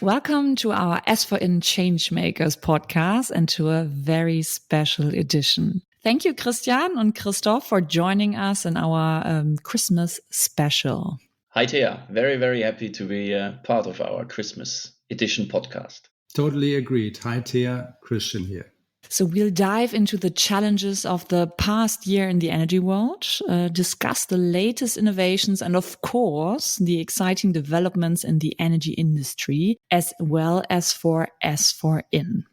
Welcome to our ESFORIN Changemakers podcast and to a very special edition. Thank you, Christian and Christoph, for joining us in our Christmas special. Hi, Thea. Very, very happy to be part of our Christmas edition podcast. Totally agreed. Hi, Thea. Christian here. So we'll dive into the challenges of the past year in the energy world, discuss the latest innovations, and of course, the exciting developments in the energy industry, as well as for ESFORIN.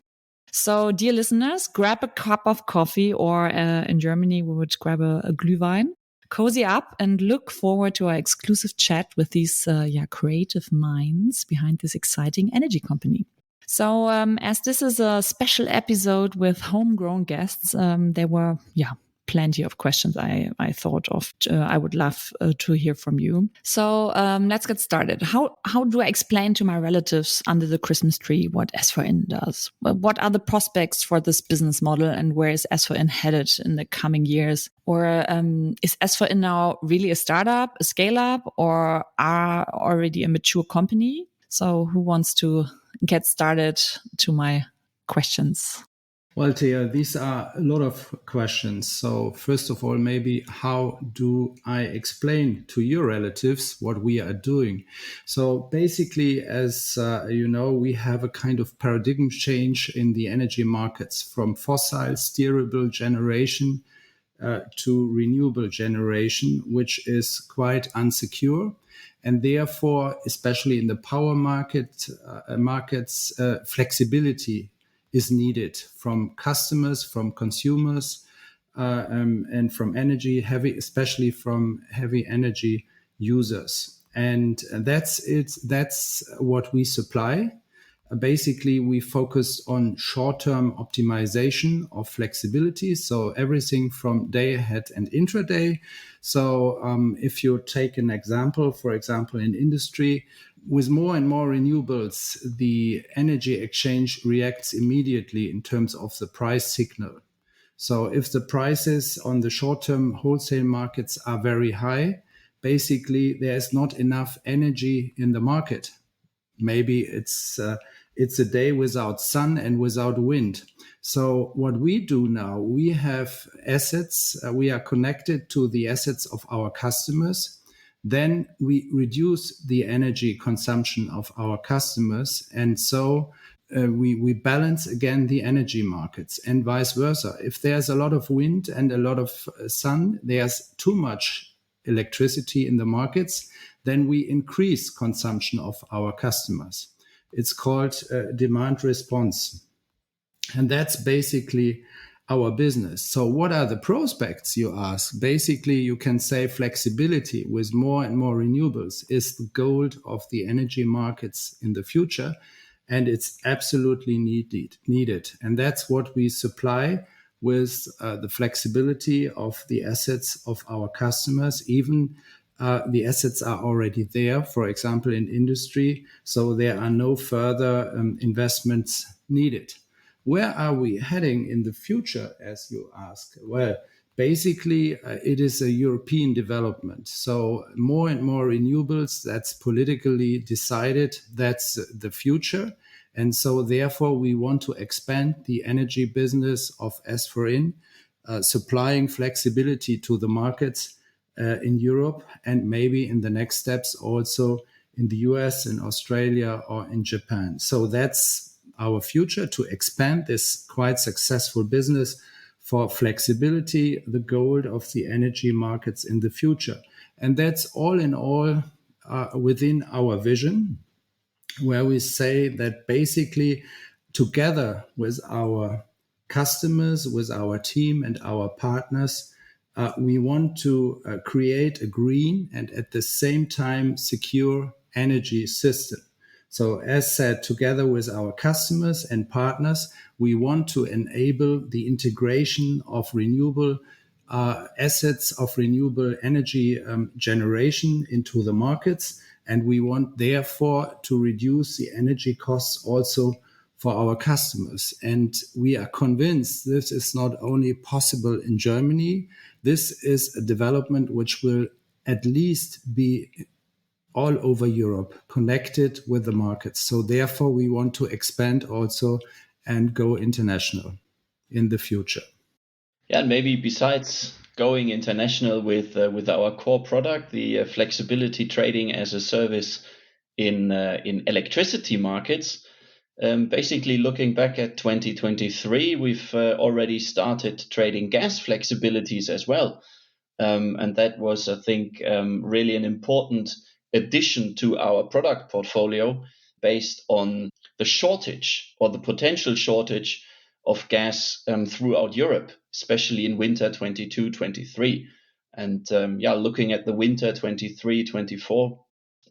So, dear listeners, grab a cup of coffee, or in Germany, we would grab a Glühwein. Cozy up and look forward to our exclusive chat with these creative minds behind this exciting energy company. So as this is a special episode with homegrown guests, there were, plenty of questions I thought of. I would love to hear from you. So let's get started. How do I explain to my relatives under the Christmas tree what ESFORIN does? What are the prospects for this business model, and where is ESFORIN headed in the coming years? Or is ESFORIN now really a startup, a scale-up, or are already a mature company? So who wants to get started to my questions? Well, Thea, these are a lot of questions. So first of all, maybe how do I explain to your relatives what we are doing? So basically, as you know, we have a kind of paradigm change in the energy markets from fossil steerable generation to renewable generation, which is quite unsecure. And therefore, especially in the power markets, flexibility is needed from customers, from consumers, and from especially from heavy energy users. And that's it. That's what we supply. Basically, we focus on short-term optimization of flexibility. So everything from day ahead and intraday. So if you take an example, for example, in industry, with more and more renewables, the energy exchange reacts immediately in terms of the price signal. So if the prices on the short-term wholesale markets are very high, basically there is not enough energy in the market. Maybe it's a day without sun and without wind. So what we do now, we have assets. We are connected to the assets of our customers. Then we reduce the energy consumption of our customers. And so we balance again the energy markets and vice versa. If there's a lot of wind and a lot of sun, there's too much electricity in the markets, then we increase consumption of our customers. It's called demand response. And that's basically our business. So what are the prospects, you ask? Basically, you can say flexibility with more and more renewables is the gold of the energy markets in the future. And it's absolutely needed. And that's what we supply with the flexibility of the assets of our customers. Even the assets are already there, for example, in industry. So there are no further investments needed. Where are we heading in the future, as you ask? Well, basically, it is a European development. So more and more renewables, that's politically decided, that's the future. And so therefore, we want to expand the energy business of ESFORIN, supplying flexibility to the markets in Europe, and maybe in the next steps also in the US, in Australia, or in Japan. So that's our future, to expand this quite successful business for flexibility, the gold of the energy markets in the future. And that's all in all within our vision, where we say that basically together with our customers, with our team and our partners, we want to create a green and at the same time secure energy system. So as said, together with our customers and partners, we want to enable the integration of renewable assets, of renewable energy generation into the markets. And we want, therefore, to reduce the energy costs also for our customers. And we are convinced this is not only possible in Germany. This is a development which will at least be all over Europe, connected with the markets. So therefore, we want to expand also and go international in the future. Yeah, and maybe besides going international with our core product, the flexibility trading as a service in electricity markets. Basically, looking back at 2023, we've already started trading gas flexibilities as well. And that was, I think, really an important addition to our product portfolio based on the shortage or the potential shortage of gas throughout Europe, especially in winter 22-23. And looking at the winter 23-24,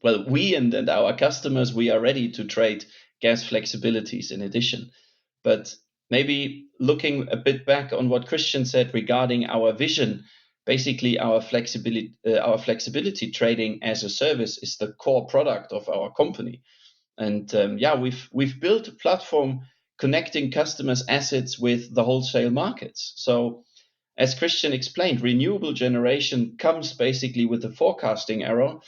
well, we and our customers, we are ready to trade gas flexibilities in addition. But maybe looking a bit back on what Christian said regarding our vision, basically our flexibility trading as a service is the core product of our company. And we've built a platform connecting customers' assets with the wholesale markets. So as Christian explained, renewable generation comes basically with a forecasting error.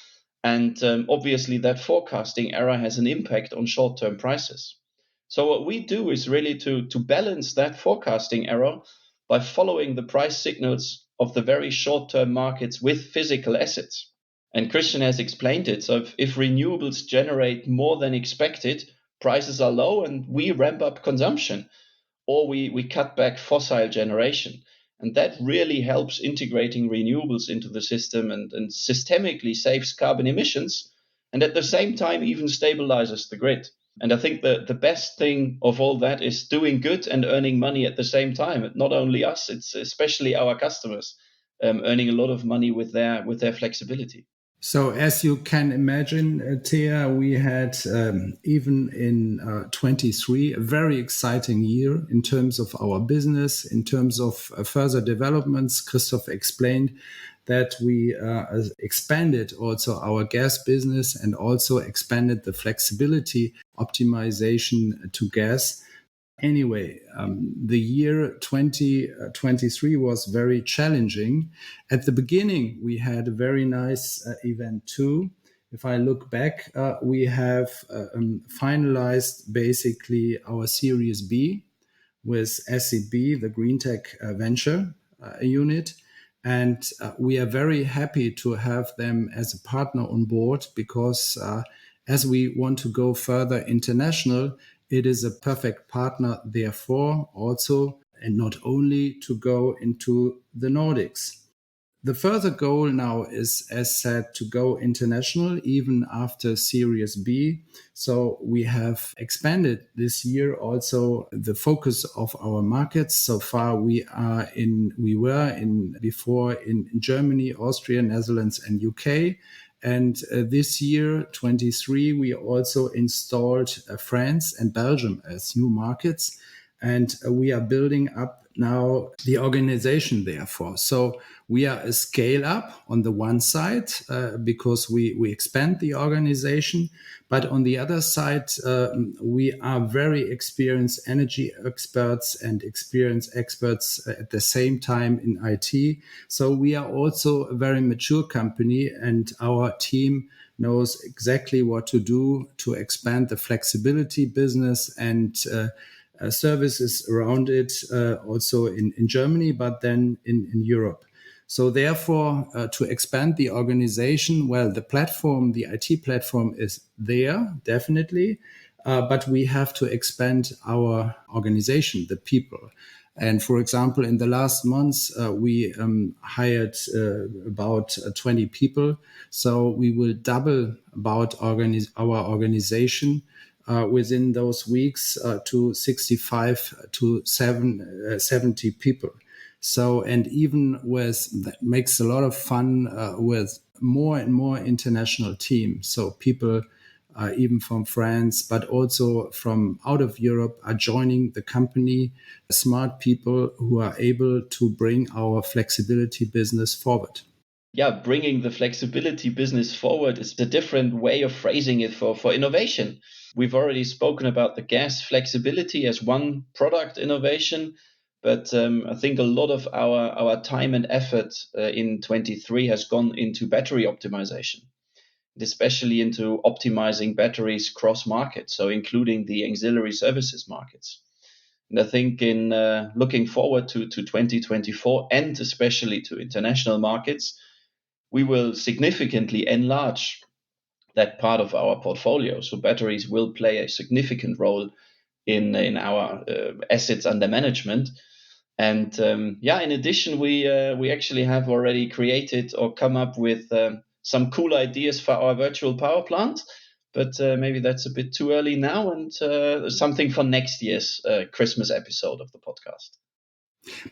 And obviously, that forecasting error has an impact on short-term prices. So what we do is really to balance that forecasting error by following the price signals of the very short-term markets with physical assets. And Christian has explained it. So if renewables generate more than expected, prices are low and we ramp up consumption, or we cut back fossil generation. And that really helps integrating renewables into the system and systemically saves carbon emissions, and at the same time even stabilizes the grid. And I think the best thing of all that is doing good and earning money at the same time. Not only us, it's especially our customers earning a lot of money with their flexibility. So as you can imagine, Thea, we had even in 23 a very exciting year in terms of our business, in terms of further developments. Christoph explained that we expanded also our gas business and also expanded the flexibility optimization to gas. Anyway, the year 2023 was very challenging. At the beginning, we had a very nice event too. If I look back, we have finalized basically our Series B with SEB, the Green Tech Venture unit. And we are very happy to have them as a partner on board because as we want to go further international, it is a perfect partner, therefore, also, and not only to go into the Nordics. The further goal now is, as said, to go international, even after Series B. So we have expanded this year also the focus of our markets. So far, we were before in Germany, Austria, Netherlands, and UK. And this year, 23, we also installed France and Belgium as new markets. And we are building up now the organization, therefore. So we are a scale up on the one side because we expand the organization. But on the other side, we are very experienced energy experts and experienced experts at the same time in IT. So we are also a very mature company, and our team knows exactly what to do to expand the flexibility business and services around it, also in Germany, but then in Europe. So therefore, to expand the organization, well, the platform, the IT platform is there, definitely, but we have to expand our organization, the people. And for example, in the last months, we hired about 20 people. So we will double about our organization within those weeks to 65 to 70 people. So, and even that makes a lot of fun with more and more international teams. So people even from France, but also from out of Europe are joining the company, smart people who are able to bring our flexibility business forward. Yeah, bringing the flexibility business forward is a different way of phrasing it for innovation. We've already spoken about the gas flexibility as one product innovation, but I think a lot of our time and effort in 23 has gone into battery optimization. especially into optimizing batteries cross markets, so including the auxiliary services markets. And I think in looking forward to 2024 and especially to international markets, we will significantly enlarge that part of our portfolio. So batteries will play a significant role in our assets under management. And in addition, we actually have already created or come up with some cool ideas for our virtual power plant. But maybe that's a bit too early now, and something for next year's Christmas episode of the podcast.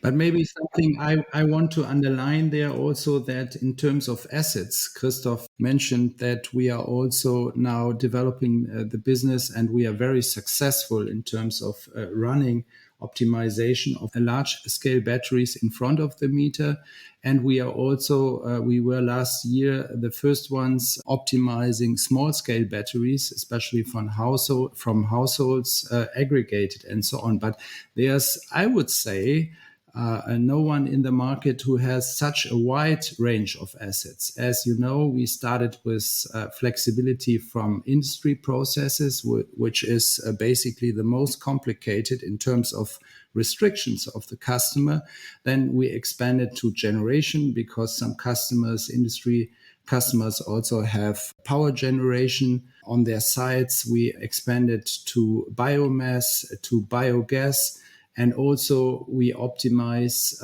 But maybe something I want to underline there also, that in terms of assets, Christoph mentioned that we are also now developing the business, and we are very successful in terms of running optimization of large scale batteries in front of the meter. And we are also, we were last year the first ones optimizing small scale batteries, especially from households, aggregated and so on. But there's, I would say, no one in the market who has such a wide range of assets. As you know, we started with flexibility from industry processes, which is basically the most complicated in terms of restrictions of the customer. Then we expanded to generation, because some industry customers also have power generation on their sites. We expanded to biomass, to biogas. And also we optimize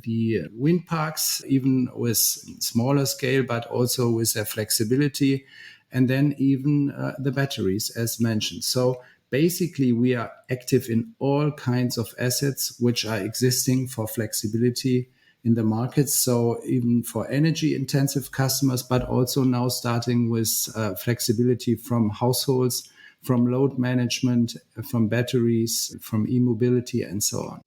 the wind parks, even with smaller scale, but also with their flexibility. And then even the batteries, as mentioned. So basically, we are active in all kinds of assets which are existing for flexibility in the market. So even for energy intensive customers, but also now starting with flexibility from households, from load management, from batteries, from e-mobility, and so on.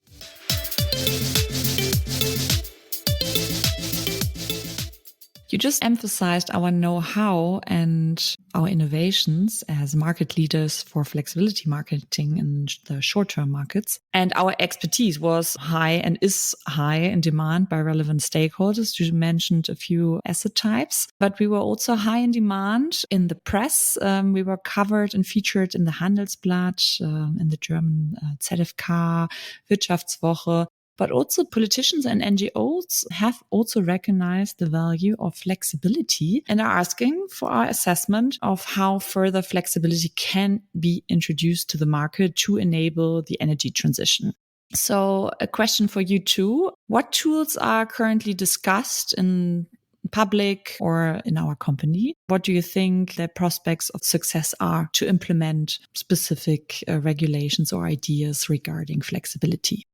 You just emphasized our know-how and our innovations as market leaders for flexibility marketing in the short-term markets. And our expertise was high and is high in demand by relevant stakeholders. You mentioned a few asset types, but we were also high in demand in the press. We were covered and featured in the Handelsblatt, in the German ZFK, Wirtschaftswoche. But also politicians and NGOs have also recognized the value of flexibility and are asking for our assessment of how further flexibility can be introduced to the market to enable the energy transition. So a question for you too. What tools are currently discussed in public or in our company? What do you think the prospects of success are to implement specific regulations or ideas regarding flexibility?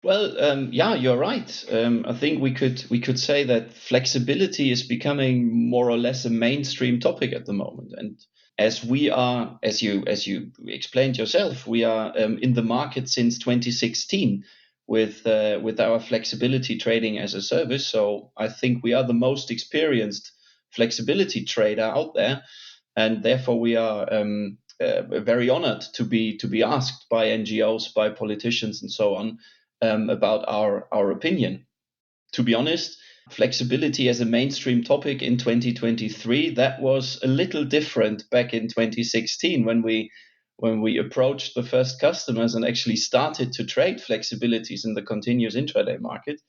Well, you're right. I think we could say that flexibility is becoming more or less a mainstream topic at the moment. And as we are, as you explained yourself, we are in the market since 2016 with our flexibility trading as a service. So I think we are the most experienced flexibility trader out there, and therefore we are very honored to be asked by NGOs, by politicians, and so on. About our opinion. To be honest, flexibility as a mainstream topic in 2023, that was a little different back in 2016 when we approached the first customers and actually started to trade flexibilities in the continuous intraday market.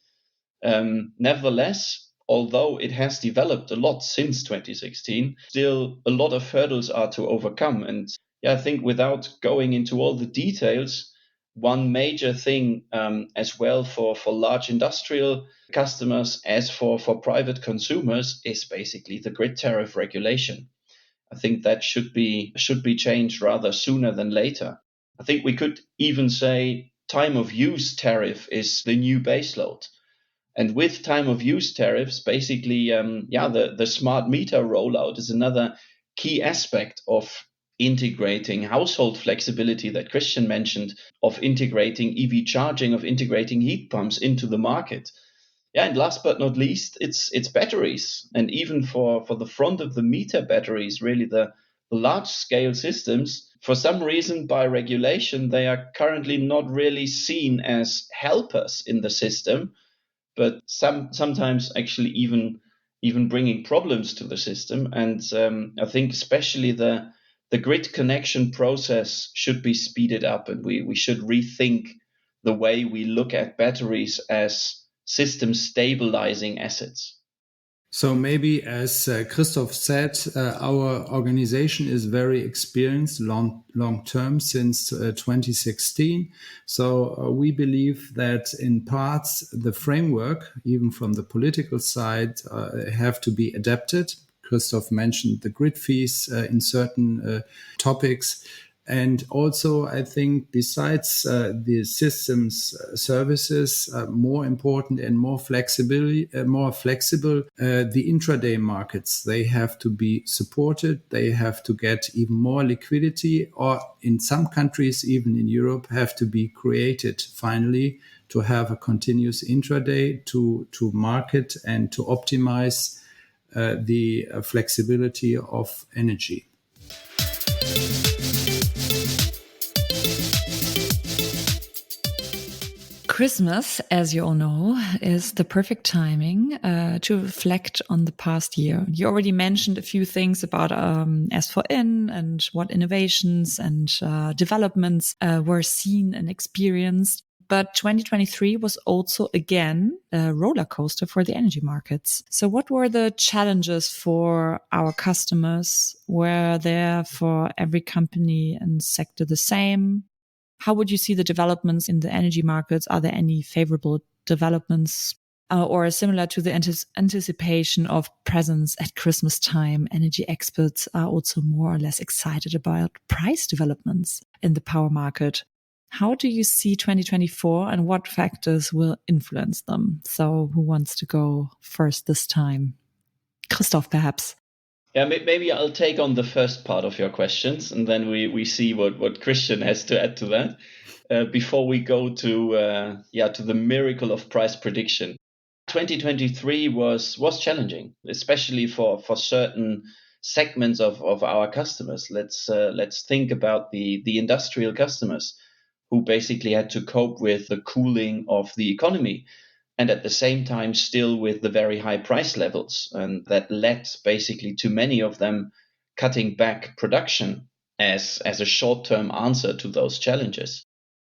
Nevertheless, although it has developed a lot since 2016, still a lot of hurdles are to overcome. And I think without going into all the details, one major thing as well for large industrial customers as for private consumers is basically the grid tariff regulation. I think that should be changed rather sooner than later. I think we could even say time of use tariff is the new baseload. And with time of use tariffs, basically, the smart meter rollout is another key aspect of integrating household flexibility that Christian mentioned, of integrating EV charging, of integrating heat pumps into the market. And last but not least, it's batteries. And even for the front of the meter batteries, really the large scale systems, for some reason by regulation, they are currently not really seen as helpers in the system, but sometimes actually even even bringing problems to the system. And I think especially the grid connection process should be speeded up, and we should rethink the way we look at batteries as system stabilizing assets. So maybe, as Christoph said, our organization is very experienced long term since 2016. So we believe that in parts the framework, even from the political side, have to be adapted. Christoph mentioned the grid fees in certain topics. And also, I think besides the systems services, more important and more flexible, the intraday markets, they have to be supported. They have to get even more liquidity, or in some countries, even in Europe, have to be created finally to have a continuous intraday to market and to optimize the flexibility of energy. Christmas, as you all know, is the perfect timing to reflect on the past year. You already mentioned a few things about ESFORIN and what innovations and developments were seen and experienced. But 2023 was also, again, a roller coaster for the energy markets. So what were the challenges for our customers? Were there for every company and sector the same? How would you see the developments in the energy markets? Are there any favorable developments or similar to the anticipation of presence at Christmas time? Energy experts are also more or less excited about price developments in the power market. How do you see 2024 and what factors will influence them? So who wants to go first this time? Christoph, perhaps. Yeah, maybe I'll take on the first part of your questions, and then we see what Christian has to add to that before we go to the miracle of price prediction. 2023 was challenging, especially for certain segments of our customers. Let's think about the industrial customers who basically had to cope with the cooling of the economy, and at the same time still with the very high price levels. And that led basically to many of them cutting back production as a short-term answer to those challenges.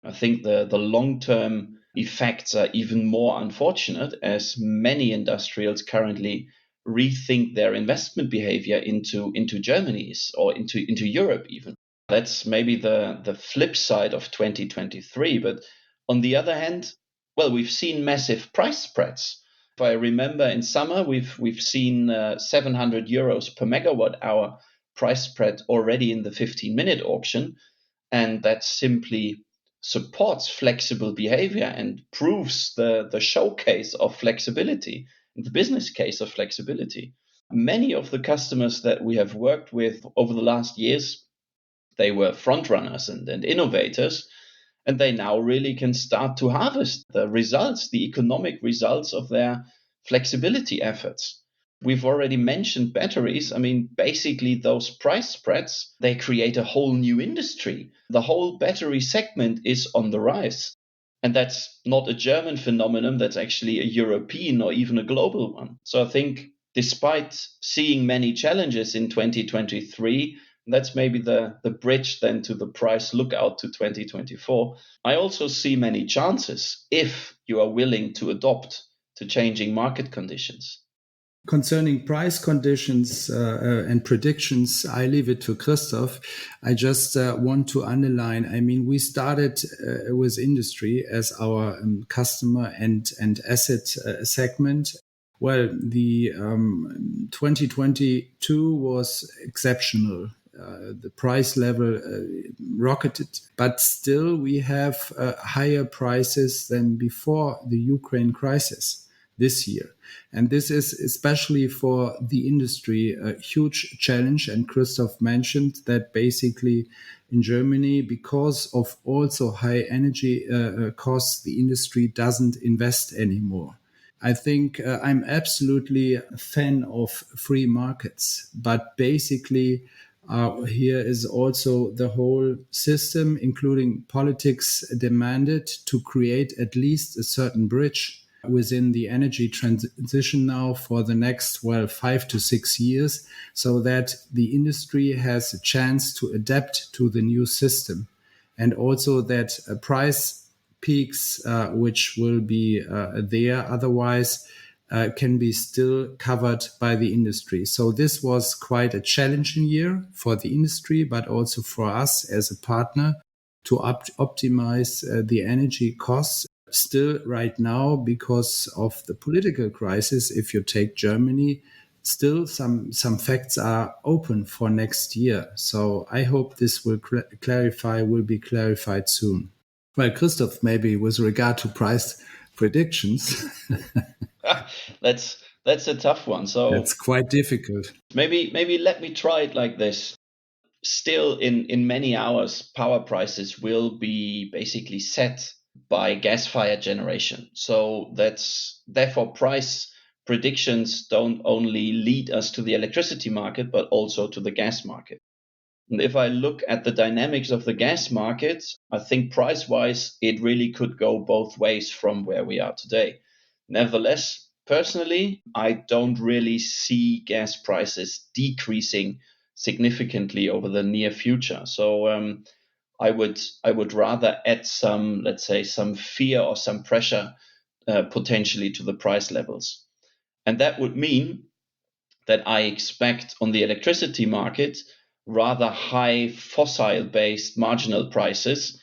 I think the long-term effects are even more unfortunate, as many industrials currently rethink their investment behavior into Germany's or into Europe even. That's maybe the flip side of 2023. But on the other hand, well, we've seen massive price spreads. If I remember, in summer, we've seen 700 euros per megawatt hour price spread already in the 15-minute auction. And that simply supports flexible behavior and proves the showcase of flexibility, the business case of flexibility. Many of the customers that we have worked with over the last years, they were frontrunners and innovators, and they now really can start to harvest the results, the economic results of their flexibility efforts. We've already mentioned batteries. I mean, basically those price spreads, they create a whole new industry. The whole battery segment is on the rise. And that's not a German phenomenon, that's actually a European or even a global one. So I think despite seeing many challenges in 2023, that's maybe the bridge then to the price lookout to 2024. I also see many chances if you are willing to adopt to changing market conditions. Concerning price conditions and predictions, I leave it to Christoph. I just want to underline, I mean, we started with industry as our customer and asset segment. Well, the 2022 was exceptional. The price level rocketed, but still we have higher prices than before the Ukraine crisis this year. And this is especially for the industry a huge challenge. And Christoph mentioned that basically in Germany, because of also high energy costs, the industry doesn't invest anymore. I think I'm absolutely a fan of free markets, but basically here is also the whole system, including politics, demanded to create at least a certain bridge within the energy transition now for the next, 5 to 6 years, so that the industry has a chance to adapt to the new system. And also that price peaks, which will be there otherwise, can be still covered by the industry. So this was quite a challenging year for the industry, but also for us as a partner to optimize the energy costs. Still right now, because of the political crisis, if you take Germany, still some facts are open for next year. So I hope this will will be clarified soon. Well, Christoph, maybe with regard to price predictions. That's a tough one. So that's quite difficult. Maybe let me try it like this. Still, in many hours, power prices will be basically set by gas-fired generation. So that's therefore price predictions don't only lead us to the electricity market, but also to the gas market. And if I look at the dynamics of the gas market, I think price-wise, it really could go both ways from where we are today. Nevertheless, personally, I don't really see gas prices decreasing significantly over the near future. So I would rather add some, let's say, some fear or some pressure potentially to the price levels. And that would mean that I expect on the electricity market rather high fossil-based marginal prices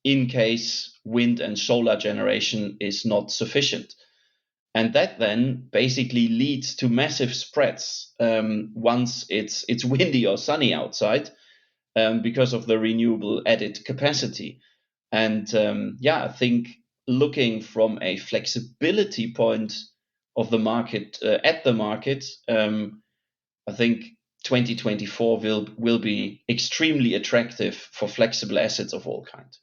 in case wind and solar generation is not sufficient. And that then basically leads to massive spreads once it's windy or sunny outside because of the renewable added capacity. And I think looking from a flexibility point of the market, at the market, I think 2024 will be extremely attractive for flexible assets of all kinds.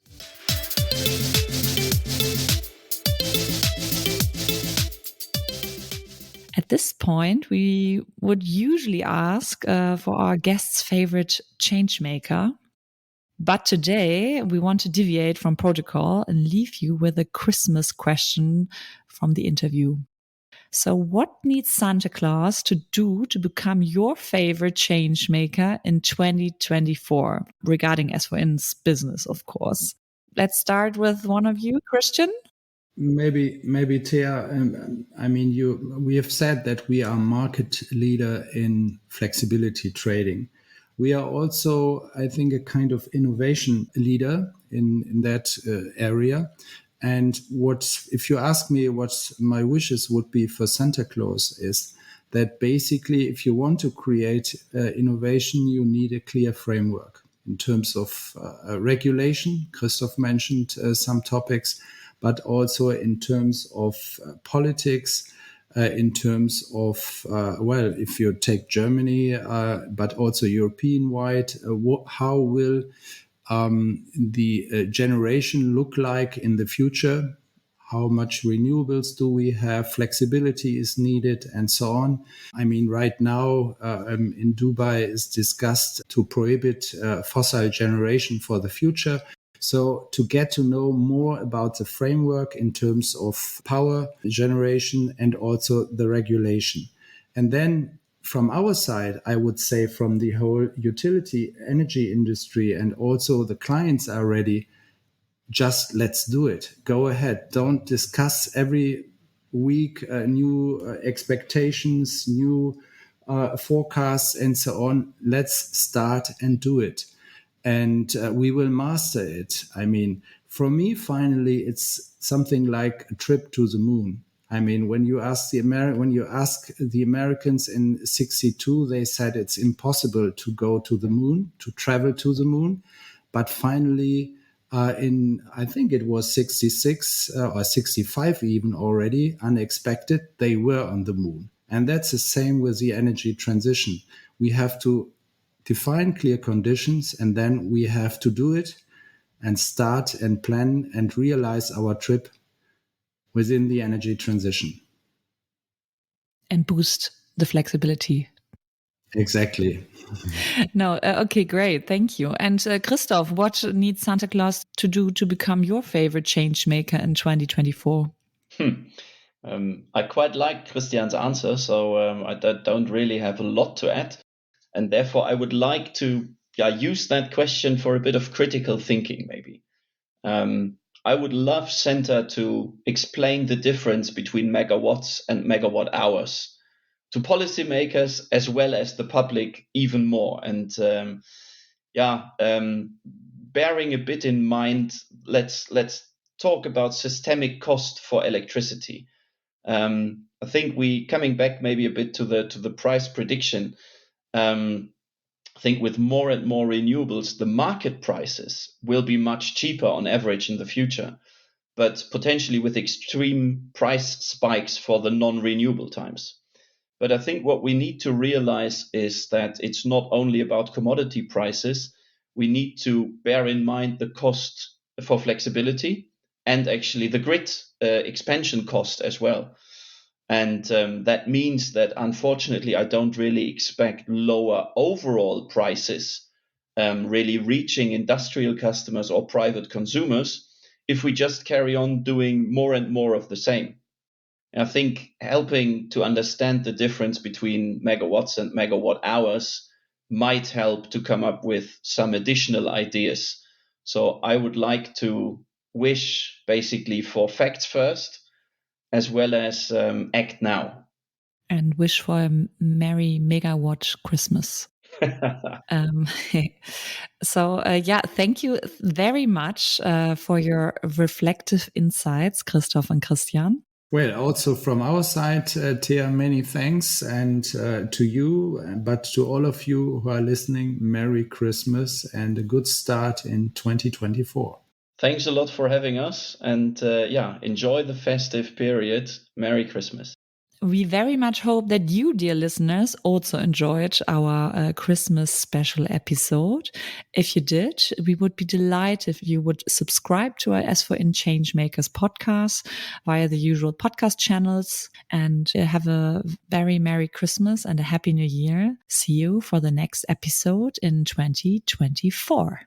At this point, we would usually ask for our guest's favorite changemaker. But today, we want to deviate from protocol and leave you with a Christmas question from the interview. So what needs Santa Claus to do to become your favorite changemaker in 2024 regarding ESFORIN's business, of course? Let's start with one of you, Christian. Maybe, Thea. We have said that we are market leader in flexibility trading. We are also, I think, a kind of innovation leader in that area. And if you ask me what my wishes would be for Santa Claus, is that basically, if you want to create innovation, you need a clear framework in terms of regulation. Christoph mentioned some topics, but also in terms of politics, in terms of, if you take Germany, but also European-wide, how will the generation look like in the future? How much renewables do we have? Flexibility is needed, and so on. I mean, right now in Dubai is discussed to prohibit fossil generation for the future. So to get to know more about the framework in terms of power generation and also the regulation. And then from our side, I would say from the whole utility energy industry and also the clients are ready, just let's do it. Go ahead. Don't discuss every week new expectations, new forecasts and so on. Let's start and do it. And we will master it. I mean, for me, finally, it's something like a trip to the moon. I mean, when you ask the Americans in '62, they said it's impossible to go to the moon, to travel to the moon. But finally, I think it was '66 or '65 even already, unexpected, they were on the moon. And that's the same with the energy transition. We have to define clear conditions, and then we have to do it and start and plan and realize our trip within the energy transition. And boost the flexibility. Exactly. No, okay, great. Thank you. And Christoph, what needs Santa Claus to do to become your favorite change maker in 2024? I quite like Christian's answer, so I don't really have a lot to add. And therefore, I would like to use that question for a bit of critical thinking, maybe. I would love Center to explain the difference between megawatts and megawatt hours to policymakers as well as the public even more. And bearing a bit in mind, let's talk about systemic cost for electricity. I think coming back maybe a bit to the price prediction. I think with more and more renewables, the market prices will be much cheaper on average in the future, but potentially with extreme price spikes for the non-renewable times. But I think what we need to realize is that it's not only about commodity prices. We need to bear in mind the cost for flexibility and actually the grid expansion cost as well. And that means that, unfortunately, I don't really expect lower overall prices really reaching industrial customers or private consumers if we just carry on doing more and more of the same. And I think helping to understand the difference between megawatts and megawatt hours might help to come up with some additional ideas. So I would like to wish basically for facts first, as well as act now. And wish for a merry megawatt Christmas. Thank you very much for your reflective insights, Christoph and Christian. Well, also from our side, Thea, many thanks. And to you, but to all of you who are listening, Merry Christmas and a good start in 2024. Thanks a lot for having us. And enjoy the festive period. Merry Christmas. We very much hope that you, dear listeners, also enjoyed our Christmas special episode. If you did, we would be delighted if you would subscribe to our ESFORIN Changemakers podcast via the usual podcast channels, and have a very Merry Christmas and a Happy New Year. See you for the next episode in 2024.